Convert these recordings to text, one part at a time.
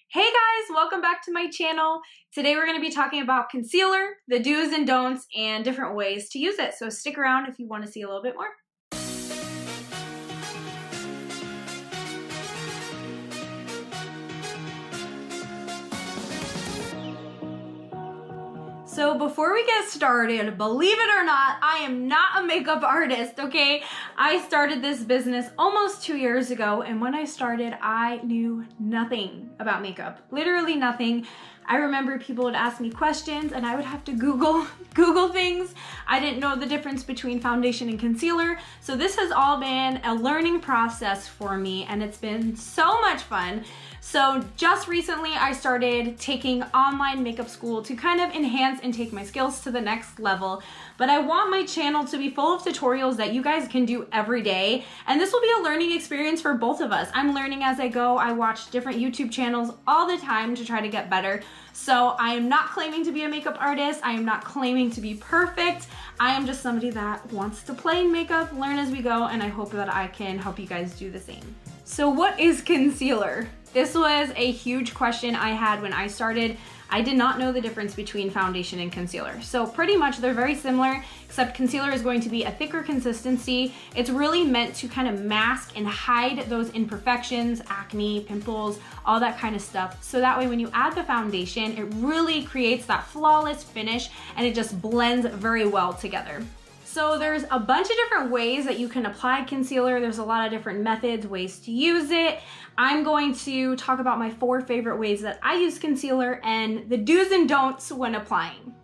Hey guys, welcome back to my channel. Today we're going to be talking about concealer, the do's and don'ts, and different ways to use it. So stick around if you want to see a little bit more. So before we get started, believe it or not, I am not a makeup artist, okay? I started this business almost 2 years ago, and when I started, I knew nothing about makeup, literally nothing. I remember people would ask me questions and I would have to Google things. I didn't know the difference between foundation and concealer. So this has all been a learning process for me and it's been so much fun. So just recently I started taking online makeup school to kind of enhance and take my skills to the next level. But I want my channel to be full of tutorials that you guys can do every day. And this will be a learning experience for both of us. I'm learning as I go. I watch different YouTube channels all the time to try to get better. So I am not claiming to be a makeup artist. I am not claiming to be perfect. I am just somebody that wants to play in makeup, learn as we go, and I hope that I can help you guys do the same. So what is concealer? This was a huge question I had when I started. I did not know the difference between foundation and concealer. So pretty much they're very similar, except concealer is going to be a thicker consistency. It's really meant to kind of mask and hide those imperfections, acne, pimples, all that kind of stuff. So that way when you add the foundation, it really creates that flawless finish and it just blends very well together. So there's a bunch of different ways that you can apply concealer. There's a lot of different methods, ways to use it. I'm going to talk about my 4 favorite ways that I use concealer and the do's and don'ts when applying.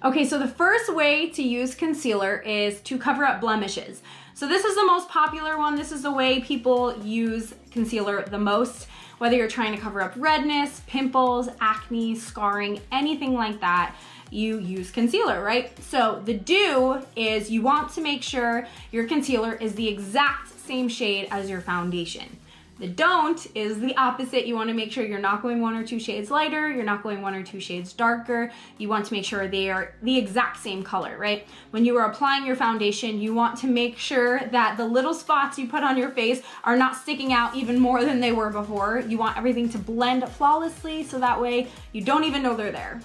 Okay, so the first way to use concealer is to cover up blemishes. So this is the most popular one. This is the way people use concealer the most, whether you're trying to cover up redness, pimples, acne, scarring, anything like that. You use concealer, right? So the do is you want to make sure your concealer is the exact same shade as your foundation. The don't is the opposite. You want to make sure you're not going 1 or 2 shades lighter, you're not going 1 or 2 shades darker. You want to make sure they are the exact same color, right? When you are applying your foundation, you want to make sure that the little spots you put on your face are not sticking out even more than they were before. You want everything to blend flawlessly so that way you don't even know they're there.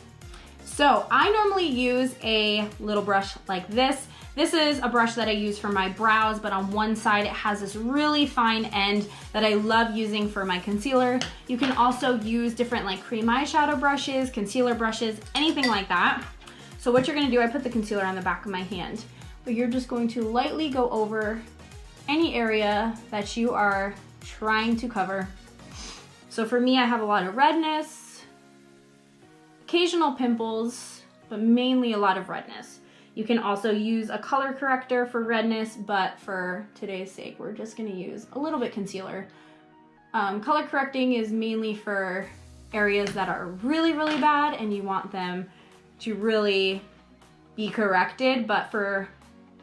So I normally use a little brush like this. This is a brush that I use for my brows, but on one side it has this really fine end that I love using for my concealer. You can also use different like cream eyeshadow brushes, concealer brushes, anything like that. So what you're gonna do, I put the concealer on the back of my hand, but you're just going to lightly go over any area that you are trying to cover. So for me, I have a lot of redness, occasional pimples, but mainly a lot of redness. You can also use a color corrector for redness, but for today's sake, we're just gonna use a little bit concealer. Color correcting is mainly for areas that are really, really bad and you want them to really be corrected, but for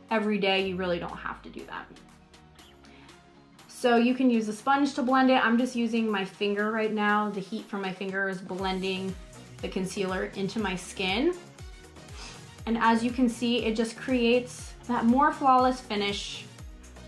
every day, you really don't have to do that. So you can use a sponge to blend it. I'm just using my finger right now. The heat from my finger is blending the concealer into my skin. And as you can see, it just creates that more flawless finish.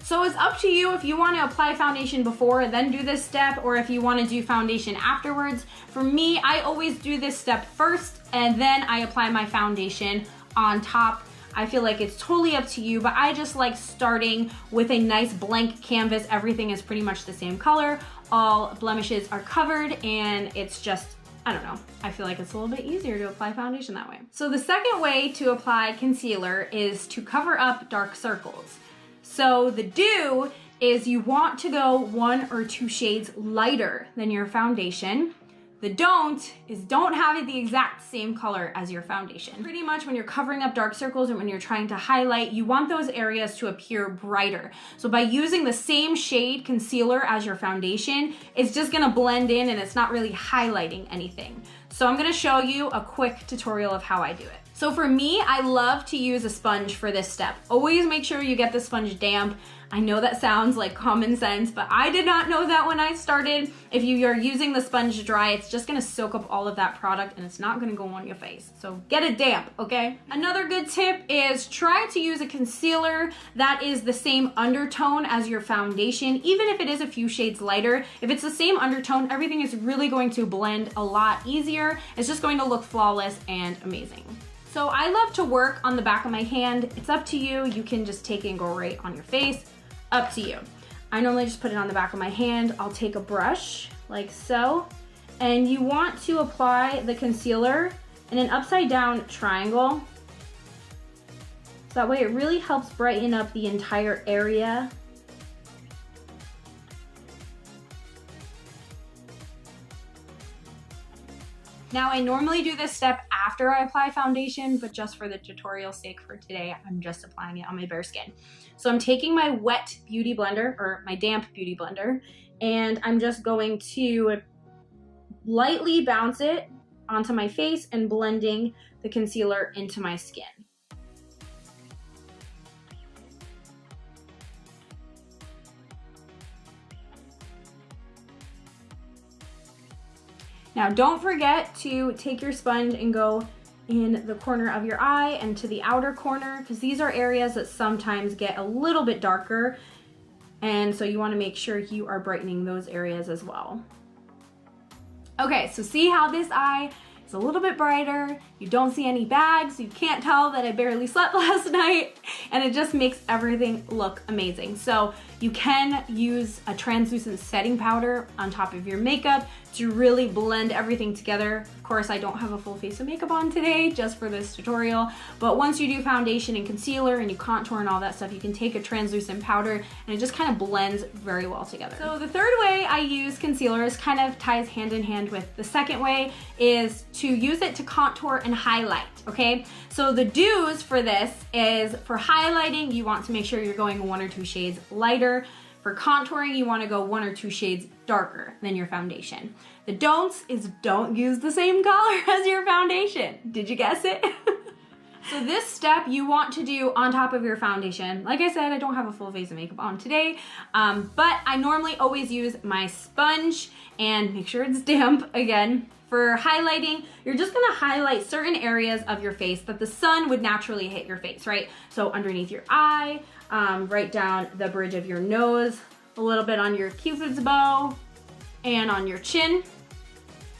So it's up to you if you want to apply foundation before and then do this step, or if you want to do foundation afterwards. For me, I always do this step first and then I apply my foundation on top. I feel like it's totally up to you, but I just like starting with a nice blank canvas. Everything is pretty much the same color. All blemishes are covered and it's just, I don't know, I feel like it's a little bit easier to apply foundation that way. So the second way to apply concealer is to cover up dark circles. So the do is you want to go 1 or 2 shades lighter than your foundation. The don't is don't have it the exact same color as your foundation. Pretty much when you're covering up dark circles and when you're trying to highlight, you want those areas to appear brighter. So by using the same shade concealer as your foundation, it's just gonna blend in and it's not really highlighting anything. So I'm gonna show you a quick tutorial of how I do it. So So for me, I love to use a sponge for this step. Always make sure you get the sponge damp. I know that sounds like common sense, but I did not know that when I started. If you are using the sponge dry, it's just gonna soak up all of that product and it's not gonna go on your face. So get it damp, okay? Another good tip is try to use a concealer that is the same undertone as your foundation, even if it is a few shades lighter. If it's the same undertone, everything is really going to blend a lot easier. It's just going to look flawless and amazing. So I love to work on the back of my hand. It's up to you. You can just take it and go right on your face. Up to you. I normally just put it on the back of my hand. I'll take a brush like so, and you want to apply the concealer in an upside down triangle. So that way it really helps brighten up the entire area. Now I normally do this step after I apply foundation, but just for the tutorial's sake for today, I'm just applying it on my bare skin. So I'm taking my wet beauty blender, or my damp beauty blender, and I'm just going to lightly bounce it onto my face and blending the concealer into my skin. Now don't forget to take your sponge and go in the corner of your eye and to the outer corner, because these are areas that sometimes get a little bit darker, and so you want to make sure you are brightening those areas as well. Okay, so see how this eye is a little bit brighter, you don't see any bags, you can't tell that I barely slept last night, and it just makes everything look amazing. So you can use a translucent setting powder on top of your makeup to really blend everything together. Of course, I don't have a full face of makeup on today just for this tutorial, but once you do foundation and concealer and you contour and all that stuff, you can take a translucent powder and it just kind of blends very well together. So the third way I use concealer is kind of ties hand in hand with the second way, is to use it to contour and highlight, okay? So the do's for this is, for highlighting, you want to make sure you're going 1 or 2 shades lighter. For contouring, you want to go 1 or 2 shades darker than your foundation. The don'ts is don't use the same color as your foundation. Did you guess it? So this step you want to do on top of your foundation. Like I said, I don't have a full face of makeup on today, but I normally always use my sponge and make sure it's damp again. For highlighting, you're just gonna highlight certain areas of your face that the sun would naturally hit your face, right? So underneath your eye, right down the bridge of your nose, a little bit on your cupid's bow, and on your chin.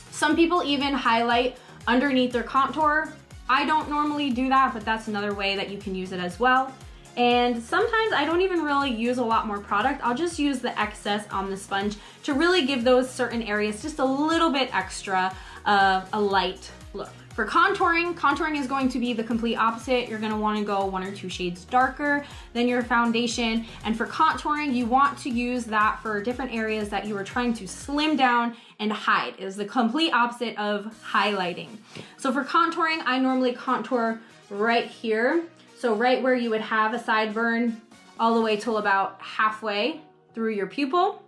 Some people even highlight underneath their contour. I don't normally do that, but that's another way that you can use it as well. And sometimes I don't even really use a lot more product. I'll just use the excess on the sponge to really give those certain areas just a little bit extra of a light look. For contouring, contouring is going to be the complete opposite. You're gonna wanna go 1 or 2 shades darker than your foundation. And for contouring, you want to use that for different areas that you are trying to slim down and hide. It is the complete opposite of highlighting. So for contouring, I normally contour right here. So right where you would have a sideburn, all the way till about halfway through your pupil.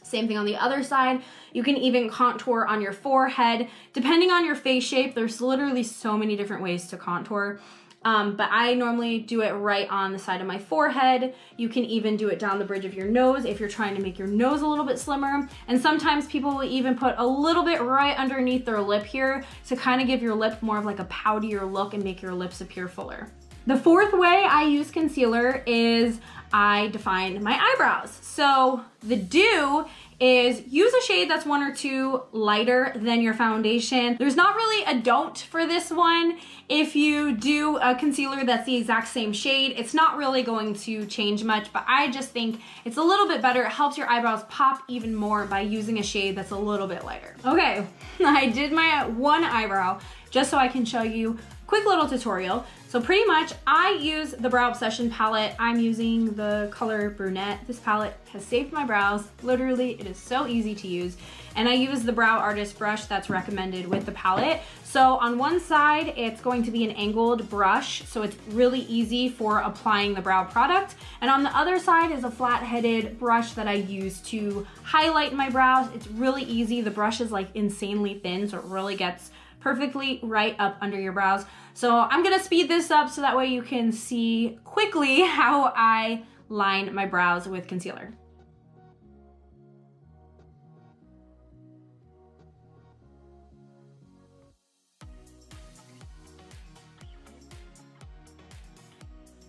Same thing on the other side. You can even contour on your forehead. Depending on your face shape, there's literally so many different ways to contour. But I normally do it right on the side of my forehead. You can even do it down the bridge of your nose if you're trying to make your nose a little bit slimmer. And sometimes people will even put a little bit right underneath their lip here to kind of give your lip more of like a poutier look and make your lips appear fuller. The fourth way I use concealer is I define my eyebrows. So the do is use a shade that's 1 or 2 lighter than your foundation. There's not really a don't for this one. If you do a concealer that's the exact same shade, it's not really going to change much, but I just think it's a little bit better. It helps your eyebrows pop even more by using a shade that's a little bit lighter. Okay, I did my one eyebrow just so I can show you a quick little tutorial. So pretty much I use the Brow Obsession palette. I'm using the color Brunette. This palette has saved my brows. Literally, it is so easy to use. And I use the Brow Artist brush that's recommended with the palette. So on one side, it's going to be an angled brush, so it's really easy for applying the brow product. And on the other side is a flat-headed brush that I use to highlight my brows. It's really easy. The brush is like insanely thin, so it really gets perfectly right up under your brows. So I'm gonna speed this up so that way you can see quickly how I line my brows with concealer.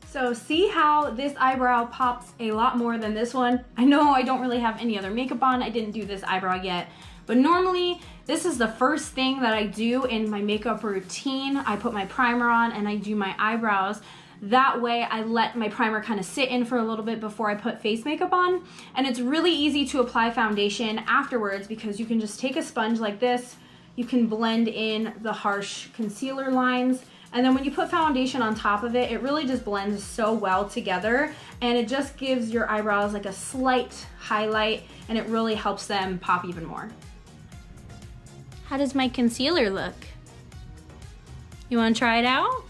So see how this eyebrow pops a lot more than this one? I know I don't really have any other makeup on. I didn't do this eyebrow yet, but normally this is the first thing that I do in my makeup routine. I put my primer on and I do my eyebrows. That way I let my primer kind of sit in for a little bit before I put face makeup on. And it's really easy to apply foundation afterwards because you can just take a sponge like this, you can blend in the harsh concealer lines, and then when you put foundation on top of it, it really just blends so well together, and it just gives your eyebrows like a slight highlight, and it really helps them pop even more. How does my concealer look? You wanna try it out?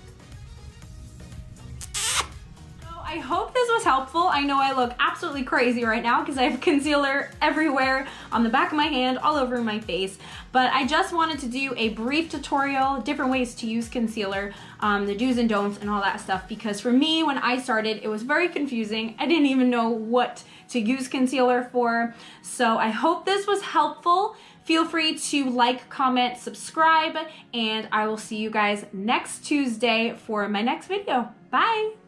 I hope this was helpful. I know I look absolutely crazy right now because I have concealer everywhere, on the back of my hand, all over my face. But I just wanted to do a brief tutorial, different ways to use concealer, the do's and don'ts and all that stuff, because for me, when I started, it was very confusing. I didn't even know what to use concealer for. So I hope this was helpful. Feel free to like, comment, subscribe, and I will see you guys next Tuesday for my next video. Bye.